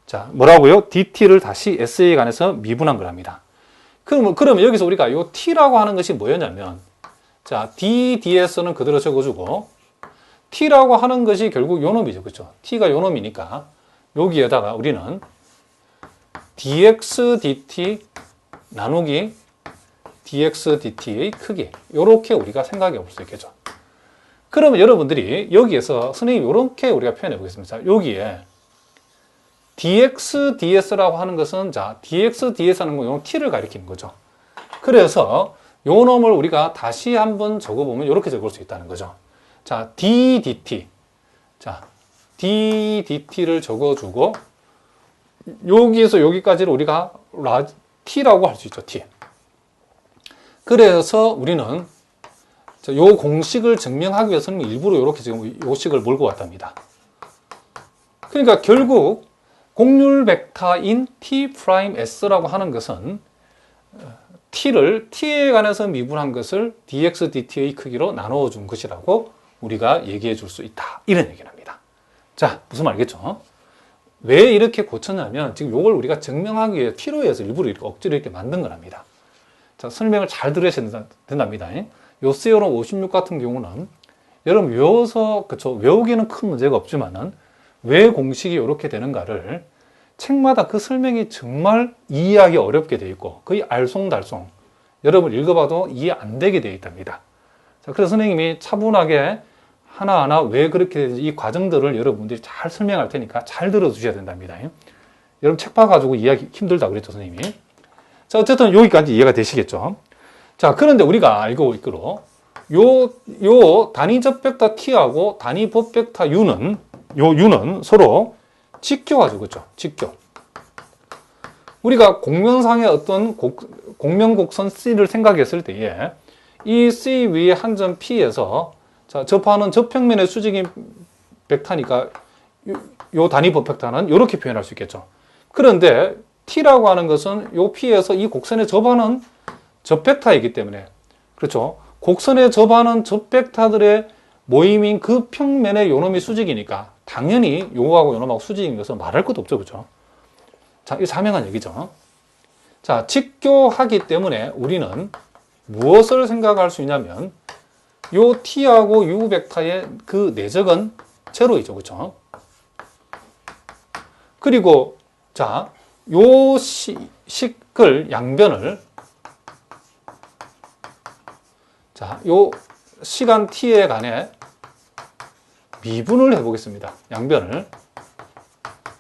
자, 뭐라고요? dt를 다시 SA에 관해서 미분한 거랍니다. 그러면 여기서 우리가 요 t라고 하는 것이 뭐였냐면, 자, ddS는 그대로 적어주고, t라고 하는 것이 결국 요 놈이죠. 그렇죠? t가 요 놈이니까, 여기에다가 우리는 dx dt 나누기 dx dt의 크기, 요렇게 우리가 생각해 볼 수 있겠죠. 그러면 여러분들이 여기에서 선생님이 이렇게 우리가 표현해 보겠습니다. 자, 여기에 dx ds라고 하는 것은, 자, dx ds 하는 건 요 t를 가리키는 거죠. 그래서 요 놈을 우리가 다시 한번 적어보면 이렇게 적을 수 있다는 거죠. 자, d dt. 자, d dt를 적어주고, 여기에서 여기까지를 우리가 t라고 할 수 있죠, t. 그래서 우리는 요 공식을 증명하기 위해서는 일부러 이렇게 지금 요 식을 몰고 왔답니다. 그러니까 결국 곡률 벡터인 t's라고 하는 것은 t를 t에 관해서 미분한 것을 dx dt의 크기로 나누어 준 것이라고 우리가 얘기해 줄 수 있다. 이런 얘기랍니다. 자, 무슨 말이겠죠? 왜 이렇게 고쳤냐면 지금 요걸 우리가 증명하기 위해 t로 해서 일부러 이렇게 억지로 이렇게 만든 거랍니다. 자, 설명을 잘 들으셔야 된답니다. 요 세어럼 56 같은 경우는 여러분 외워서, 그쵸, 외우기는 큰 문제가 없지만은 왜 공식이 이렇게 되는가를 책마다 그 설명이 정말 이해하기 어렵게 되어 있고 거의 알쏭달쏭 여러분 읽어봐도 이해 안 되게 되어 있답니다. 자, 그래서 선생님이 차분하게 하나하나 왜 그렇게 되는지 이 과정들을 여러분들이 잘 설명할 테니까 잘 들어주셔야 된답니다. 여러분 책 봐가지고 이해하기 힘들다 그랬죠, 선생님이. 자, 어쨌든 여기까지 이해가 되시겠죠. 자, 그런데 우리가 알고 있기로 요 단위적 벡터 t하고 단위법 벡터 u는 서로 직교가지고, 그렇죠? 직교. 우리가 공면상의 어떤 공면곡선 C를 생각했을 때에 이 C 위에 한 점 P에서, 자, 접하는 접평면의 수직인 벡터니까 요 단위법 벡터는 이렇게 표현할 수 있겠죠. 그런데 T라고 하는 것은 요 P에서 이 곡선에 접하는 접벡터이기 때문에, 그렇죠? 곡선에 접하는 접벡터들의 모임인 그 평면의 요놈이 수직이니까 당연히 요거하고 요놈하고 수직인 것은 말할 것도 없죠, 그렇죠? 자, 이 자명한 얘기죠. 자, 직교하기 때문에 우리는 무엇을 생각할 수 있냐면 요 t하고 u 벡터의 그 내적은 제로이죠, 그렇죠? 그리고 자, 요 식을 양변을, 자, 요 시간 t에 관해 미분을 해보겠습니다. 양변을.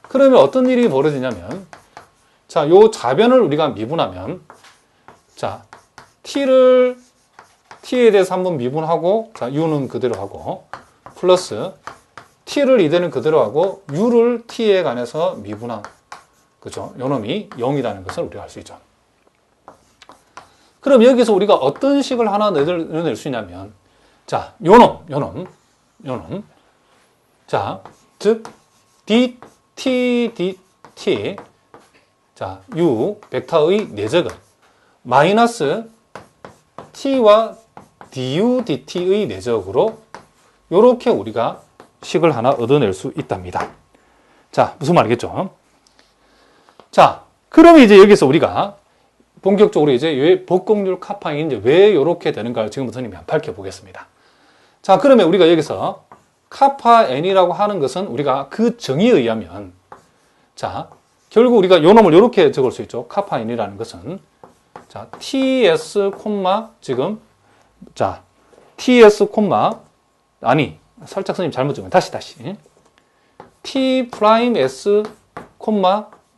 그러면 어떤 일이 벌어지냐면, 자, 요 좌변을 우리가 미분하면, 자, t에 대해서 한번 미분하고, 자, u는 그대로 하고, 플러스 t를 이대는 그대로 하고, u를 t에 관해서 미분한, 그죠? 요 놈이 0이라는 것을 우리가 알 수 있죠. 그럼 여기서 우리가 어떤 식을 하나 내낼 수 있냐면, 자, 요 놈. 자, 즉, dt, 자, u 벡터의 내적은 마이너스 t와 du dt의 내적으로 요렇게 우리가 식을 하나 얻어낼 수 있답니다. 자, 무슨 말이겠죠? 자, 그러면 이제 여기서 우리가 본격적으로 이제 왜 복곡률 카파인이 이제 왜 요렇게 되는가를 지금부터 선생님이 한번 밝혀보겠습니다. 자, 그러면 우리가 여기서 카파 n이라고 하는 것은 우리가 그 정의에 의하면, 자, 결국 우리가 요 놈을 요렇게 적을 수 있죠. 카파 n이라는 것은, 자, ts, 지금, 자, ts, 아니, 살짝 선생님 잘못 적은, 다시. t 프라임 s,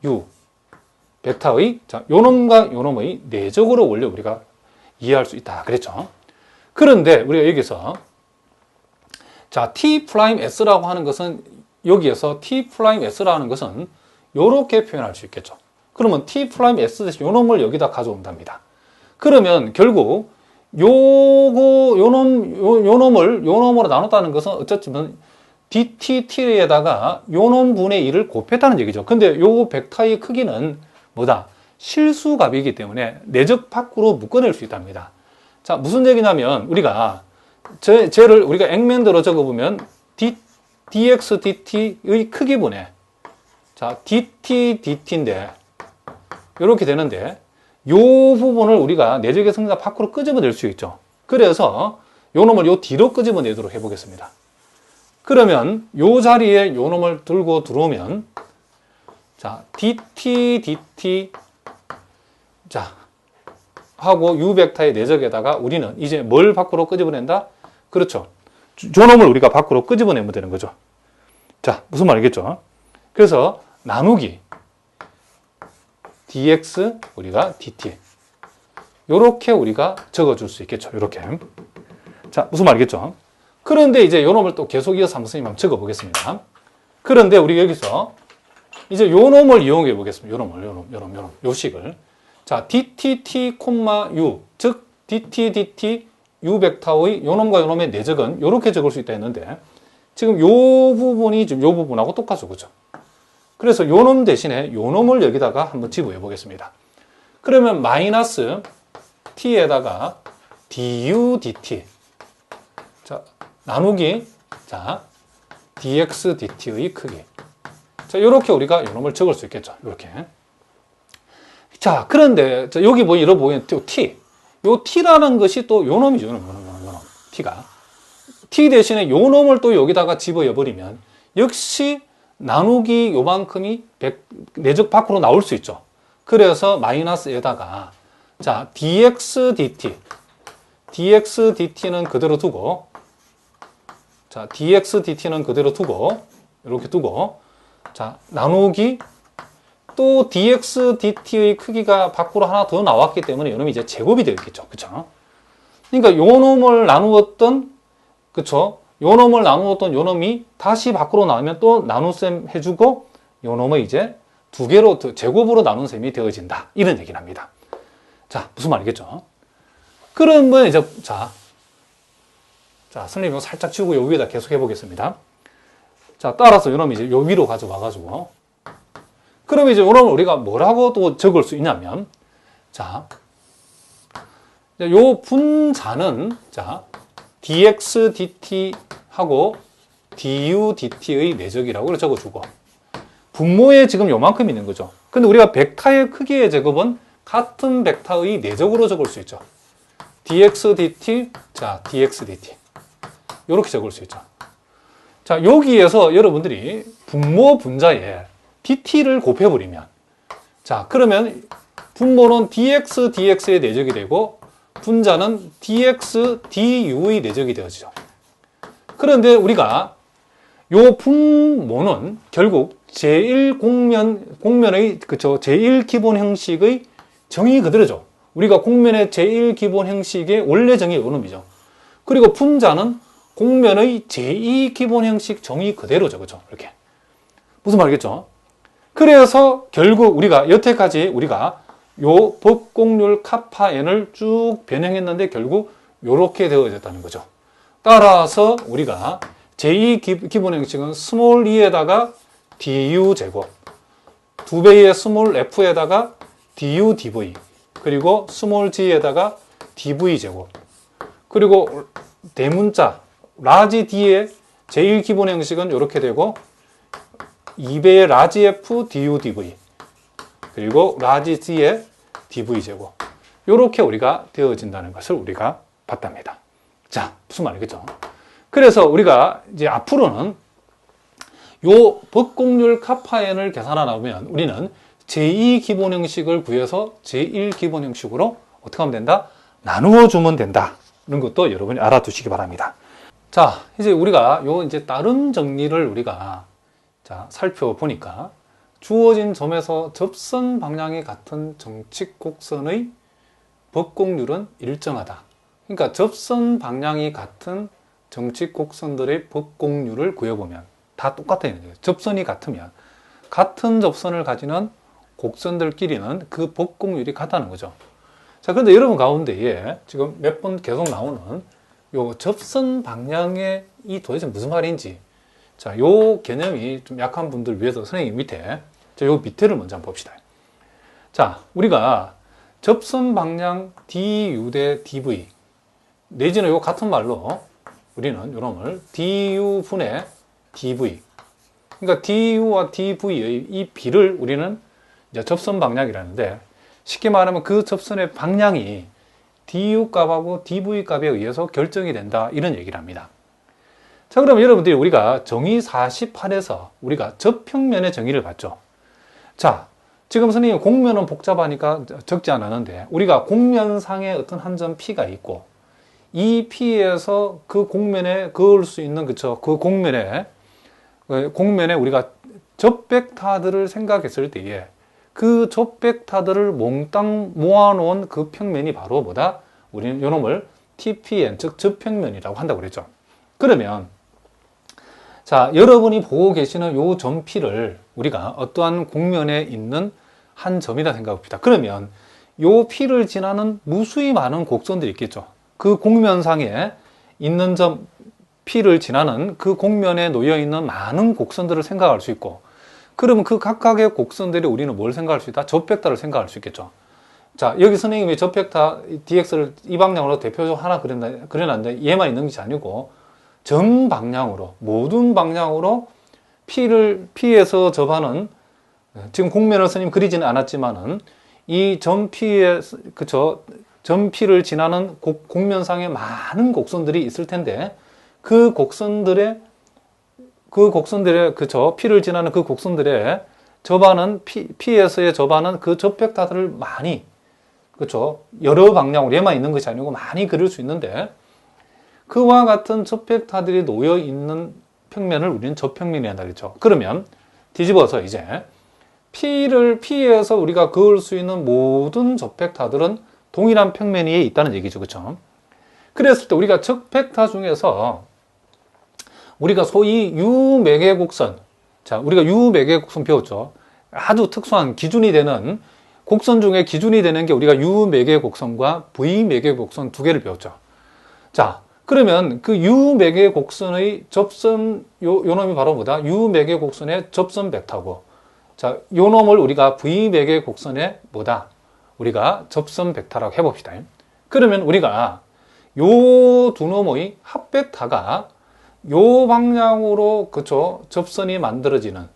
u. 벡터의, 자, 요 놈과 요 놈의 내적으로 원래 우리가 이해할 수 있다. 그랬죠. 그런데 우리가 여기서, 자, t's라고 하는 것은, 여기에서 t's라는 것은 요렇게 표현할 수 있겠죠. 그러면 t's 대신 요 놈을 여기다 가져온답니다. 그러면 결국 요 놈으로 나눴다는 것은 어쨌든 dt에다가 요 놈분의 1을 곱했다는 얘기죠. 근데 요 벡터의 크기는 뭐다? 실수값이기 때문에 내적 밖으로 묶어낼 수 있답니다. 자, 무슨 얘기냐면 우리가 쟤를 우리가 액면대로 적어보면 dx dt의 크기분의, 자, dt, dt인데, 이렇게 되는데, 요 부분을 우리가 내적의 성자 밖으로 끄집어낼 수 있죠. 그래서 요 놈을 요 뒤로 끄집어내도록 해보겠습니다. 그러면 요 자리에 요 놈을 들고 들어오면, 자, dt, dt, 자, 하고 u 벡터의 내적에다가 우리는 이제 뭘 밖으로 끄집어낸다? 그렇죠. 요 놈을 우리가 밖으로 끄집어내면 되는 거죠. 자, 무슨 말이겠죠? 그래서 나누기 dx 우리가 dt 요렇게 우리가 적어줄 수 있겠죠. 요렇게. 자, 무슨 말이겠죠? 그런데 이제 요 놈을 또 계속 이어서 한번 선생님 한번 적어보겠습니다. 그런데 우리 여기서 이제 요 놈을 이용해 보겠습니다. 요 놈, 요 식을. 자, dtt, u, 즉 dt, dt, u 벡터의 요 놈과 요 놈의 내적은 요렇게 적을 수 있다 했는데 지금 요 부분이 지금 요 부분하고 똑같죠. 그죠? 그래서 요 놈 대신에 요 놈을 여기다가 한번 집어해 보겠습니다. 그러면 마이너스 t에다가 du, dt. 자, 나누기, 자, dx, dt의 크기. 자, 요렇게 우리가 요 놈을 적을 수 있겠죠. 요렇게. 자, 그런데, 자, 여기 보니, 여러분 보이는 t. 요 t라는 것이 또 요 놈이죠. 요 놈. t가. t 대신에 요 놈을 또 여기다가 집어여 버리면, 역시 나누기 요만큼이 내적 밖으로 나올 수 있죠. 그래서 마이너스에다가, 자, dx, dt. dx, dt는 그대로 두고, 자, dx, dt는 그대로 두고, 이렇게 두고, 자, 나누기, 또 dx, dt의 크기가 밖으로 하나 더 나왔기 때문에 요놈이 이제 제곱이 되겠죠. 그쵸? 그러니까 요 놈을 나누었던, 그쵸? 요 놈을 나누었던 요 놈이 다시 밖으로 나오면 또 나눗셈 해주고, 요 놈을 이제 두 개로, 제곱으로 나눈 셈이 되어진다. 이런 얘기를 합니다. 자, 무슨 말이겠죠? 그러면 이제, 자, 선생님 이거 살짝 치우고 요 위에다 계속 해보겠습니다. 자, 따라서 요 놈이 이제 요 위로 가져와가지고, 그러면 이제 요 놈을 우리가 뭐라고 또 적을 수 있냐면, 자, 요 분자는, 자, dx, dt 하고 du, dt의 내적이라고 적어주고, 분모에 지금 요만큼 있는 거죠. 근데 우리가 벡터의 크기의 제곱은 같은 벡터의 내적으로 적을 수 있죠. dx, dt, 자, dx, dt. 요렇게 적을 수 있죠. 자, 여기에서 여러분들이 분모 분자에 dt를 곱해버리면, 자, 그러면 분모는 dx, dx의 내적이 되고, 분자는 dx, du의 내적이 되어지죠. 그런데 우리가 요 분모는 결국 공면의, 그쵸, 제1기본 형식의 정의 그대로죠. 우리가 공면의 제1기본 형식의 원래 정의 요 놈이죠. 그리고 분자는 공면의 제2기본 형식 정의 그대로죠. 그죠? 이렇게. 무슨 말이겠죠? 그래서 결국 우리가 여태까지 우리가 요 법공률 카파 n을 쭉 변형했는데 결국 요렇게 되어졌다는 거죠. 따라서 우리가 제2기본 형식은 스몰 e에다가 du 제곱, 2배의 스몰 f에다가 du dv, 그리고 스몰 g에다가 dv 제곱, 그리고 대문자 라지 d의 제1기본 형식은 이렇게 되고 2배의 라지 f du dv, 그리고 라지 c의 dv 제곱, 이렇게 우리가 되어진다는 것을 우리가 봤답니다. 자, 무슨 말이겠죠? 그래서 우리가 이제 앞으로는 요 법공률 카파 n을 계산하다 보면 우리는 제2기본 형식을 구해서 제1기본 형식으로 어떻게 하면 된다? 나누어 주면 된다. 이런 것도 여러분이 알아두시기 바랍니다. 자, 이제 우리가 요 이제 따름 정리를 우리가 자, 살펴보니까 주어진 점에서 접선 방향이 같은 정칙 곡선의 법공률은 일정하다. 그러니까 접선 방향이 같은 정칙 곡선들의 법공률을 구해보면 다 똑같아요. 접선이 같으면 같은 접선을 가지는 곡선들끼리는 그 법공률이 같다는 거죠. 자, 그런데 여러분 가운데에 지금 몇 번 계속 나오는 요 접선 방향의 이 도대체 무슨 말인지, 자, 요 개념이 좀 약한 분들 위해서 선생님 밑에, 자, 요 밑에를 먼저 한번 봅시다. 자, 우리가 접선 방향 du 대 dv, 내지는 요 같은 말로 우리는 요놈을 du 분의 dv, 그러니까 du와 dv의 이 비를 우리는 이제 접선 방향이라는데, 쉽게 말하면 그 접선의 방향이 du 값하고 dv 값에 의해서 결정이 된다, 이런 얘기를 합니다. 자, 그러면 여러분들이 우리가 정의 48에서 우리가 접평면의 정의를 봤죠. 자, 지금 선생님 곡면은 복잡하니까 적지 않았는데, 우리가 곡면상에 어떤 한 점 P가 있고, 이 P에서 그 곡면에 그을 수 있는, 그쵸, 그 곡면에 우리가 접벡터들을 생각했을 때에 그 접벡터들을 몽땅 모아놓은 그 평면이 바로 뭐다? 우리는 요놈을 TPN, 즉 접평면이라고 한다고 그랬죠. 그러면 자, 여러분이 보고 계시는 요 점 P를 우리가 어떠한 곡면에 있는 한 점이라 생각합니다. 그러면 요 P를 지나는 무수히 많은 곡선들이 있겠죠. 그 곡면상에 있는 점 P를 지나는 그 곡면에 놓여 있는 많은 곡선들을 생각할 수 있고, 그러면 그 각각의 곡선들이 우리는 뭘 생각할 수 있다? 접벡터를 생각할 수 있겠죠. 자, 여기 선생님이 접벡터 dx를 이 방향으로 대표적으로 하나 그려놨는데 얘만 있는 것이 아니고 전 방향으로, 모든 방향으로 P에서 접하는, 지금 곡면을 선생님 그리지는 않았지만은 이 점 P에, 그쵸, 점 P를 지나는 곡면상에 많은 곡선들이 있을 텐데, 그 곡선들의, 그쵸, P를 지나는 그 곡선들에 접하는, P에서의 접하는 그 접벡터들을 많이, 그쵸, 여러 방향으로, 얘만 있는 것이 아니고 많이 그릴 수 있는데, 그와 같은 접벡터들이 놓여 있는 평면을 우리는 접평면이라 한다 그랬죠. 그러면 뒤집어서 이제 P에서 우리가 그을 수 있는 모든 접벡터들은 동일한 평면 위에 있다는 얘기죠. 그렇죠? 그랬을 때 우리가 접벡터 중에서 우리가 소위 U매개 곡선, 자, 우리가 U매개 곡선 배웠죠. 아주 특수한 기준이 되는 곡선 중에 기준이 되는 게 우리가 U매개 곡선과 V매개 곡선 두 개를 배웠죠. 자, 그러면 그 U매개 곡선의 접선, 요 놈이 바로 뭐다? U매개 곡선의 접선 벡터고, 자, 요 놈을 우리가 V매개 곡선의 뭐다? 우리가 접선 벡터라고 해봅시다. 그러면 우리가 요 두 놈의 합벡터가 요 방향으로, 그쵸, 접선이 만들어지는,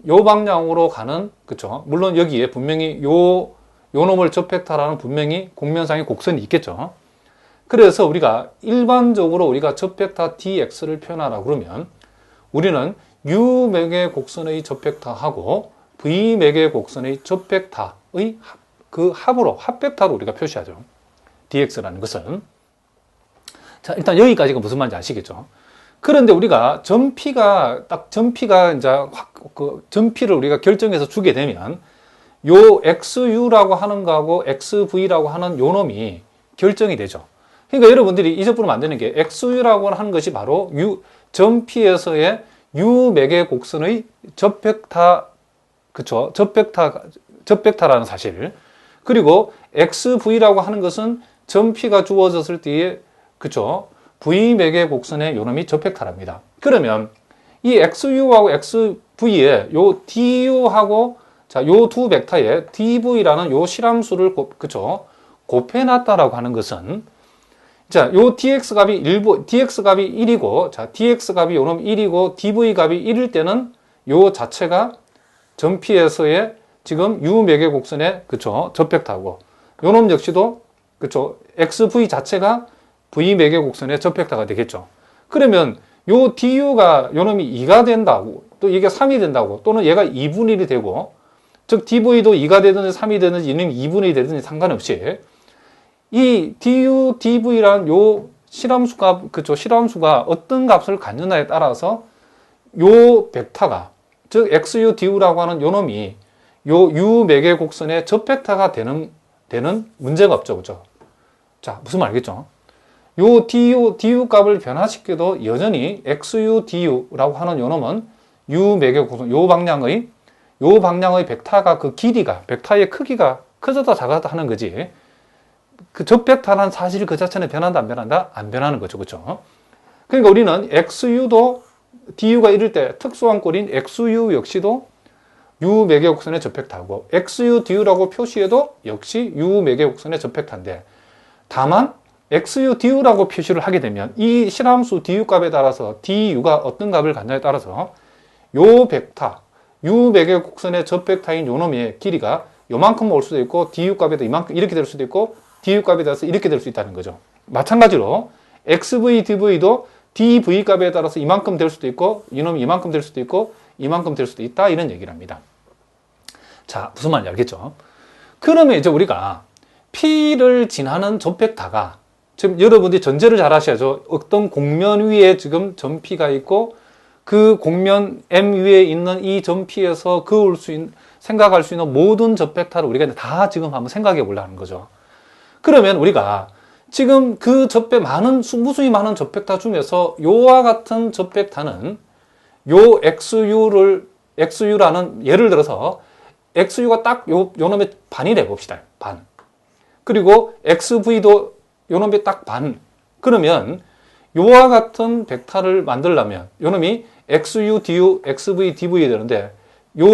요 방향으로 가는, 그쵸, 물론 여기에 분명히 요 놈을 접벡터라는 분명히 곡면상의 곡선이 있겠죠. 그래서 우리가 일반적으로 우리가 접벡터 dx를 표현하라 그러면 우리는 U매개 곡선의 접벡터하고 V매개 곡선의 접벡터의 그 합으로, 합벡터로 우리가 표시하죠. dx라는 것은. 자, 일단 여기까지가 무슨 말인지 아시겠죠? 그런데 우리가 점 P가 이제 점 P를 우리가 결정해서 주게 되면 요 XU라고 하는 거하고 XV라고 하는 요 놈이 결정이 되죠. 그러니까 여러분들이 잊어버리면 안 되는 게 XU라고 하는 것이 바로 점 P에서의 U매개 곡선의 접벡터, 그쵸? 접벡터라는 사실. 그리고 XV라고 하는 것은 점 P가 주어졌을 때에, 그쵸, V매개 곡선의 요놈이 접벡터랍니다. 그러면 이 XU하고 XV에 요 DU하고, 자, 요 두 벡터에 DV라는 요 실함수를, 그쵸, 곱해놨다라고 하는 것은, 자, 요 dx 값이 1이고, 자, dx 값이 요놈 1이고, dv 값이 1일 때는 요 자체가 점 P에서의 지금 U매개 곡선의, 그쵸, 접벡터고, 요놈 역시도, 그쵸, XV 자체가 V매개 곡선의 접벡터가 되겠죠. 그러면 요 du가 요놈이 2가 된다고, 또 이게 3이 된다고, 또는 얘가 2분의 1이 되고, 즉 dv도 2가 되든지 3이 되든지 이놈이 2분의 1이 되든지 상관없이 이 du, dv라는 요 실함수가, 그쵸, 실함수가 어떤 값을 갖느냐에 따라서 요 벡터가, 즉 xu, du라고 하는 요 놈이 요 u매개 곡선의 접벡터가 되는 문제가 없죠. 그죠? 자, 무슨 말 알겠죠? 요 du 값을 변화시켜도 여전히 xu, du라고 하는 요 놈은 u매개 곡선, 요 방향의 벡터가, 그 길이가, 벡터의 크기가 커졌다 작았다 하는 거지. 그 접벡터라는 사실이 그 자체는 변한다 안 변한다? 안 변하는 거죠. 그렇죠? 그러니까 우리는 XU도 DU가 이럴 때 특수한 꼴인 XU 역시도 U매개 곡선의 접벡터고, XU, DU라고 표시해도 역시 U매개 곡선의 접벡터인데, 다만 XU, DU라고 표시를 하게 되면 이 실함수 DU 값에 따라서 DU가 어떤 값을 갖냐에 따라서 요 벡터, u백의 곡선의 저 벡터인 요 놈의 길이가 요만큼 올 수도 있고 du 값에다 이만큼 이렇게 될 수도 있고 du 값에 따라서 이렇게 될 수 있다는 거죠. 마찬가지로 xv, dv도 dv 값에 따라서 이만큼 될 수도 있고 이놈이 이만큼 될 수도 있고 이만큼 될 수도 있다 이런 얘기를 합니다. 자, 무슨 말인지 알겠죠? 그러면 이제 우리가 P를 지나는 저 벡터가 지금 여러분들이 전제를 잘 하셔야죠. 어떤 곡면 위에 지금 점 P가 있고 그 곡면 M 위에 있는 이 점 P에서 그을 수 있는 생각할 수 있는 모든 저 벡터를 우리가 다 지금 한번 생각해 보려는 거죠. 그러면 우리가 지금 그 무수히 많은 저 벡터 중에서 요와 같은 저 벡터는 요 XU라는 예를 들어서 XU가 딱 요 놈의 반이래 봅시다. 반. 그리고 XV도 요 놈의 딱 반. 그러면 요와 같은 벡터를 만들려면 요 놈이 XU, DU, XV, DV에 되는데 요